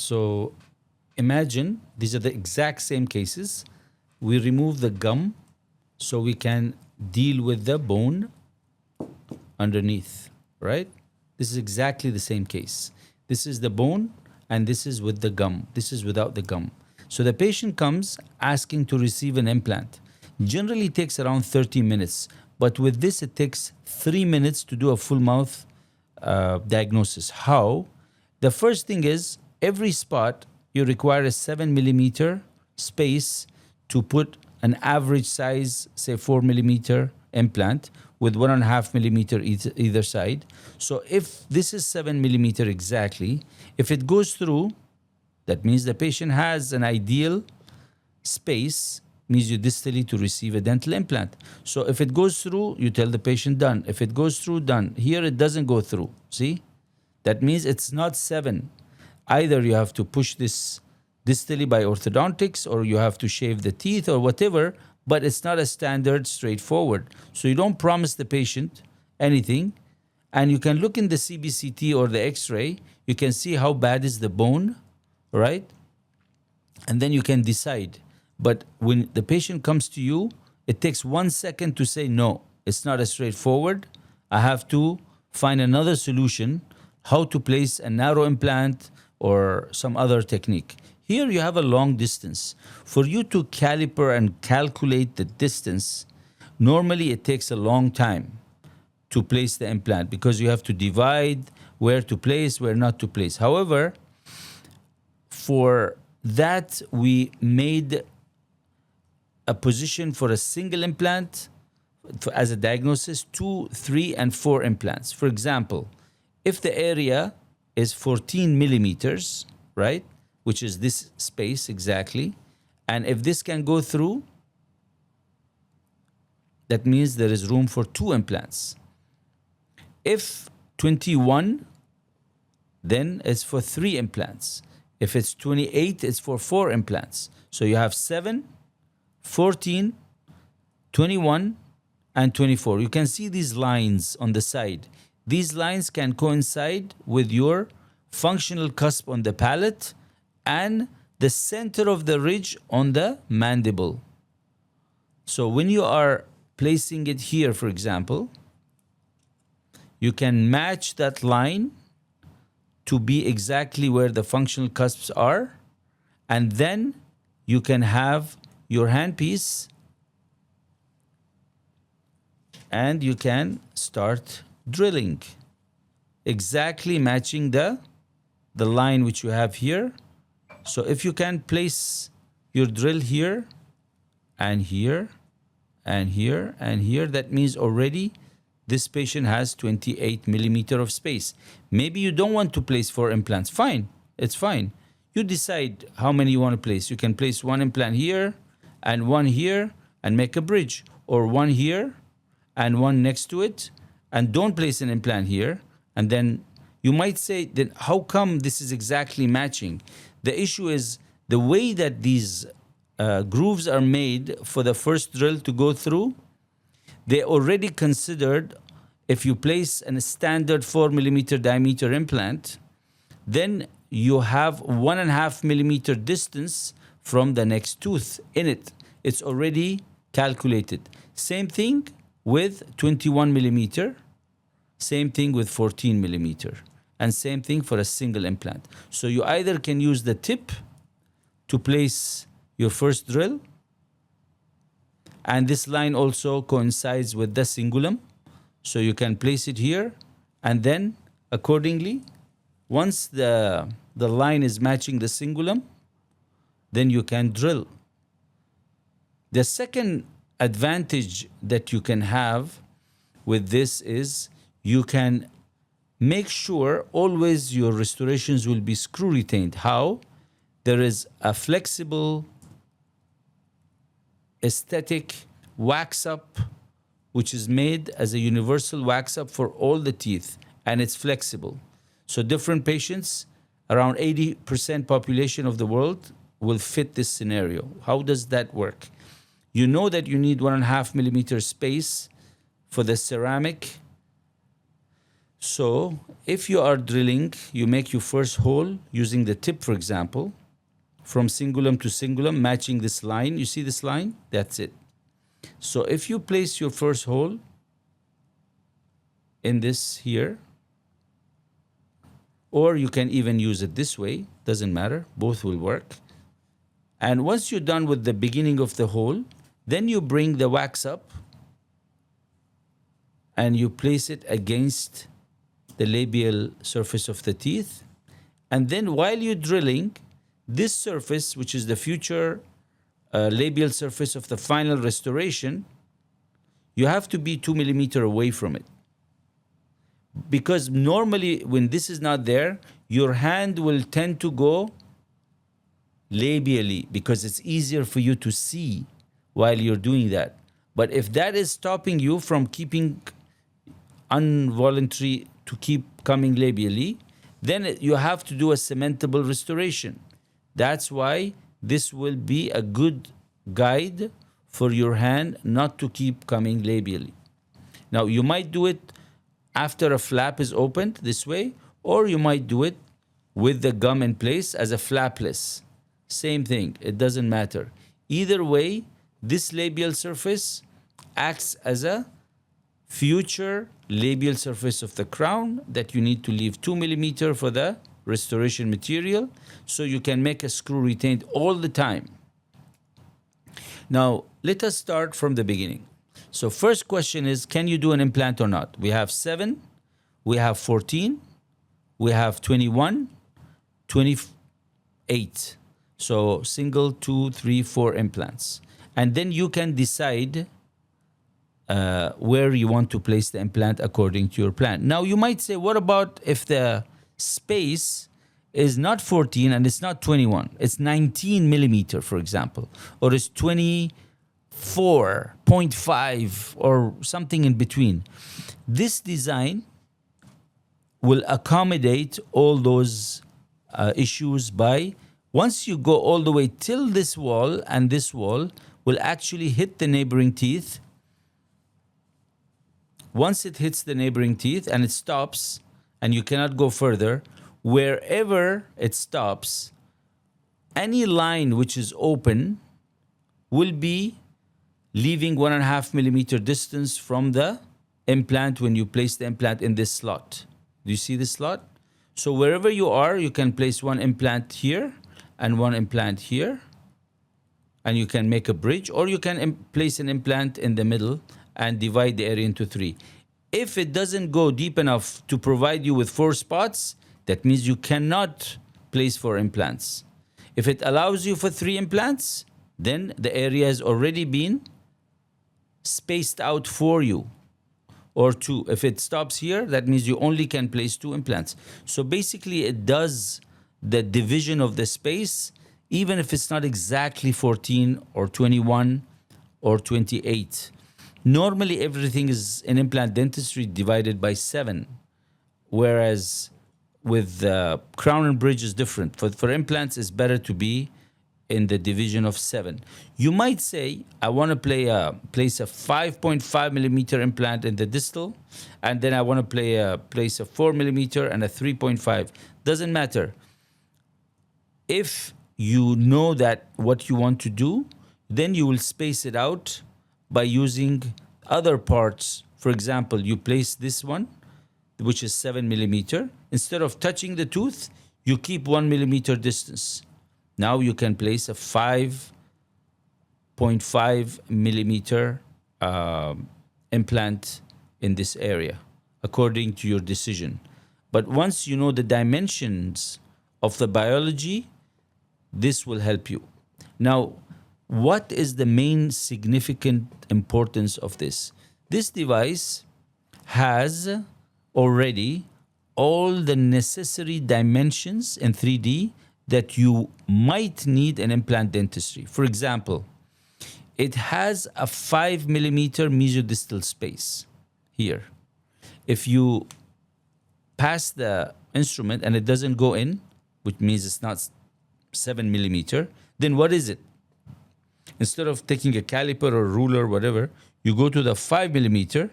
So imagine these are the exact same cases. We remove the gum so we can deal with the bone underneath, right? This is exactly the same case. This is the bone and this is with the gum. This is without the gum. So the patient comes asking to receive an implant. Generally it takes around 30 minutes, but with this it takes 3 minutes to do a full mouth diagnosis. How? The first thing is every spot you require a 7 millimeter space to put an average size, say 4 millimeter implant with 1.5 millimeter either side. So if this is 7 millimeter exactly, if it goes through, that means the patient has an ideal space, means you distally to receive a dental implant. So if it goes through, you tell the patient done. If it goes through, done. Here it doesn't go through. See? That means it's not 7. Either you have to push this distally by orthodontics or you have to shave the teeth or whatever, but it's not a standard straightforward. So you don't promise the patient anything. And you can look in the CBCT or the X-ray, you can see how bad is the bone, right? And then you can decide. But when the patient comes to you, it takes 1 second to say, no, it's not as straightforward. I have to find another solution, how to place a narrow implant or some other technique. Here you have a long distance. For you to caliper and calculate the distance, normally it takes a long time to place the implant because you have to divide where to place, where not to place. However, for that, we made a position for a single implant as a diagnosis, 2, 3, and 4 implants. For example, if the area is 14 millimeters, right, which is this space exactly, and if this can go through, that means there is room for 2 implants. If 21, then it's for 3 implants. If it's 28, it's for 4 implants. So you have 7, 14, 21, and 24. You can see these lines on the side. These lines can coincide with your functional cusp on the palate and the center of the ridge on the mandible. So when you are placing it here, for example, you can match that line to be exactly where the functional cusps are, and then you can have your handpiece and you can start drilling, exactly matching the line which you have here. So if you can place your drill here and here and here and here, that means already this patient has 28 millimeter of space. Maybe you don't want to place 4 implants. Fine, it's fine. You decide how many you want to place. You can place 1 implant here and 1 here and make a bridge, or 1 here and 1 next to it, and don't place an implant here. And then you might say, then how come this is exactly matching? The issue is the way that these grooves are made for the first drill to go through. They already considered if you place a standard 4 millimeter diameter implant, then you have 1.5 millimeter distance from the next tooth in it. It's already calculated. Same thing with 21 millimeter, same thing with 14 millimeter, and same thing for a single implant. So you either can use the tip to place your first drill, and this line also coincides with the cingulum. So you can place it here, and then accordingly, once the line is matching the cingulum, then you can drill. The second advantage that you can have with this is you can make sure always your restorations will be screw retained. How? There is a flexible aesthetic wax up which is made as a universal wax up for all the teeth, and it's flexible. So different patients, around 80% population of the world, will fit this scenario. How does that work? You know that you need 1.5 millimeter space for the ceramic So if you are drilling, you make your first hole using the tip, for example, from cingulum to cingulum, matching this line. You see this line? That's it. So if you place your first hole in this here, or you can even use it this way, doesn't matter, both will work. And once you're done with the beginning of the hole, then you bring the wax up and you place it against the labial surface of the teeth. And then while you're drilling, this surface, which is the future labial surface of the final restoration, you have to be 2 millimeters away from it. Because normally when this is not there, your hand will tend to go labially because it's easier for you to see while you're doing that. But if that is stopping you from keeping involuntary to keep coming labially, then you have to do a cementable restoration. That's why this will be a good guide for your hand not to keep coming labially. Now, you might do it after a flap is opened this way, or you might do it with the gum in place as a flapless. Same thing, it doesn't matter. Either way, this labial surface acts as a future labial surface of the crown that you need to leave 2 millimeters for the restoration material, so you can make a screw retained all the time. Now, let us start from the beginning. So first question is, can you do an implant or not? We have 7, we have 14, we have 21, 28. So single, 2, 3, 4 implants. And then you can decide where you want to place the implant according to your plan. Now you might say, what about if the space is not 14 and it's not 21, it's 19 millimeter, for example, or it's 24.5 or something in between. This design will accommodate all those issues by, once you go all the way till this wall, and this wall will actually hit the neighboring teeth. Once it hits the neighboring teeth and it stops and you cannot go further, wherever it stops, any line which is open will be leaving 1.5 millimeter distance from the implant when you place the implant in this slot. Do you see this slot? So wherever you are, you can place one implant here and one implant here, and you can make a bridge, or you can place an implant in the middle and divide the area into 3. If it doesn't go deep enough to provide you with 4 spots, that means you cannot place 4 implants. If it allows you for 3 implants, then the area has already been spaced out for you. Or 2. If it stops here, that means you only can place 2 implants. So basically it does the division of the space, even if it's not exactly 14 or 21 or 28. Normally everything is in implant dentistry divided by 7, whereas with crown and bridge is different. For implants, it's better to be in the division of 7. You might say, I want to place a 5.5 millimeter implant in the distal, and then I want to place a 4 millimeter and a 3.5. Doesn't matter. If you know that what you want to do, then you will space it out by using other parts. For example, you place this one, which is 7 millimeter. Instead of touching the tooth, you keep 1 millimeter distance. Now you can place a 5.5 millimeter implant in this area, according to your decision. But once you know the dimensions of the biology, this will help you. Now, what is the main significant importance of this? This device has already all the necessary dimensions in 3D that you might need in implant dentistry. For example, it has a 5 millimeter mesodistal space here. If you pass the instrument and it doesn't go in, which means it's not 7 millimeter, then what is it? Instead of taking a caliper or ruler, whatever, you go to the 5 millimeter.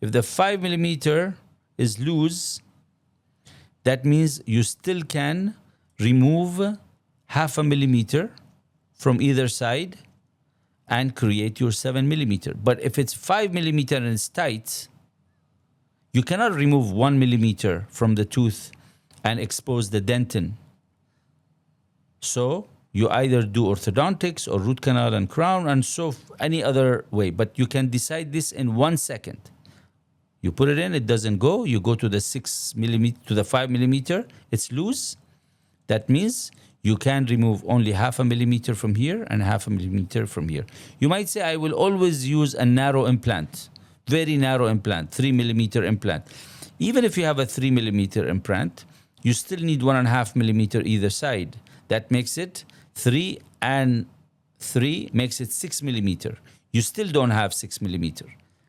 If the 5 millimeter is loose, that means you still can remove 0.5 millimeter from either side and create your 7 millimeter. But if it's 5 millimeter and it's tight, you cannot remove 1 millimeter from the tooth and expose the dentin. So you either do orthodontics or root canal and crown, and so any other way. But you can decide this in 1 second. You put it in, it doesn't go. You go to the 6 millimeter, to the 5 millimeter, it's loose. That means you can remove only 0.5 millimeter from here and 0.5 millimeter from here. You might say, I will always use a narrow implant, very narrow implant, 3 millimeter implant. Even if you have a 3 millimeter implant, you still need 1.5 millimeter either side. That makes it 3 and 3 makes it 6 millimeter. You still don't have 6 millimeter.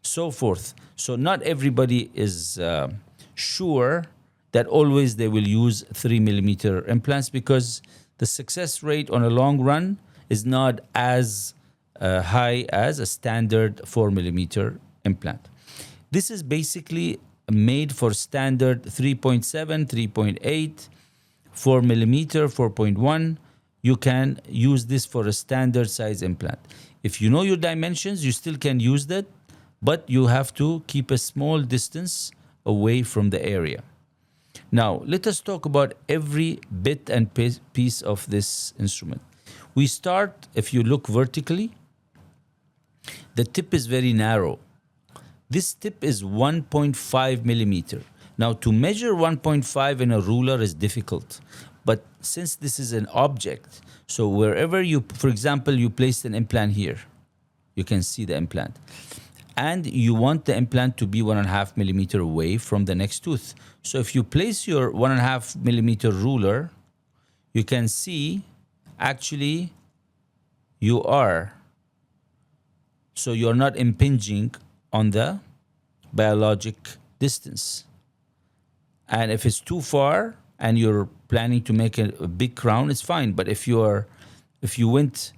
So forth. So not everybody is sure that always they will use 3 millimeter implants, because the success rate on a long run is not as high as a standard 4 millimeter implant. This is basically made for standard 3.7, 3.8, 4 millimeter, 4.1. You can use this for a standard size implant. If you know your dimensions, you still can use that, but you have to keep a small distance away from the area. Now, let us talk about every bit and piece of this instrument. We start, if you look vertically, the tip is very narrow. This tip is 1.5 millimeter. Now, to measure 1.5 in a ruler is difficult. But since this is an object, so wherever you, for example, you place an implant here, you can see the implant. And you want the implant to be 1.5 millimeter away from the next tooth. So if you place your 1.5 millimeter ruler, you can see actually you are. So you're not impinging on the biologic distance. And if it's too far and you're planning to make a big crown, it's fine. But if you went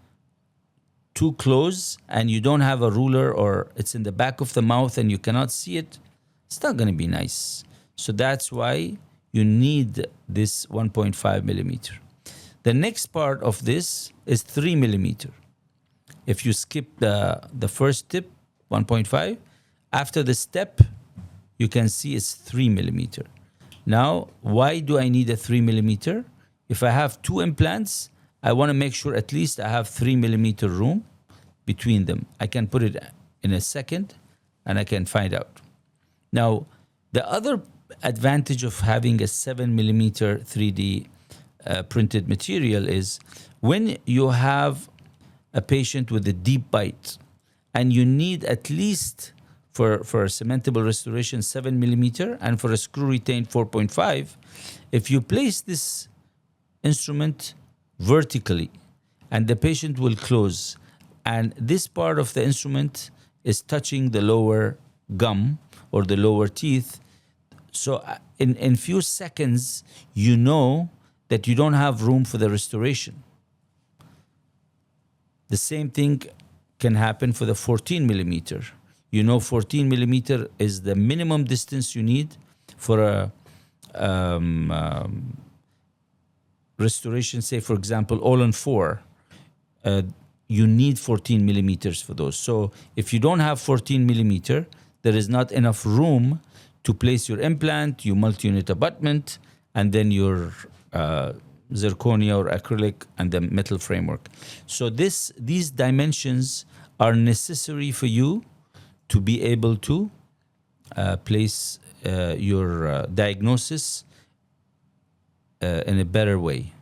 too close and you don't have a ruler, or it's in the back of the mouth and you cannot see it, it's not going to be nice. So that's why you need this 1.5 millimeter. The next part of this is 3 millimeter. If you skip the first tip, 1.5, after the step, you can see it's 3 millimeter. Now, why do I need a 3 millimeter? If I have 2 implants, I want to make sure at least I have 3 millimeter room between them. I can put it in a second and I can find out. Now, the other advantage of having a 7 millimeter 3D printed material is when you have a patient with a deep bite and you need at least for a cementable restoration 7 millimeter and for a screw retain 4.5, if you place this instrument vertically and the patient will close and this part of the instrument is touching the lower gum or the lower teeth, so in few seconds you know that you don't have room for the restoration. The same thing can happen for the 14 millimeter. You know 14 millimeter is the minimum distance you need for a restoration, say for example, all on 4. You need 14 millimeters for those. So if you don't have 14 millimeter, there is not enough room to place your implant, your multi-unit abutment, and then your zirconia or acrylic and the metal framework. So these dimensions are necessary for you to be able to place your diagnosis in a better way.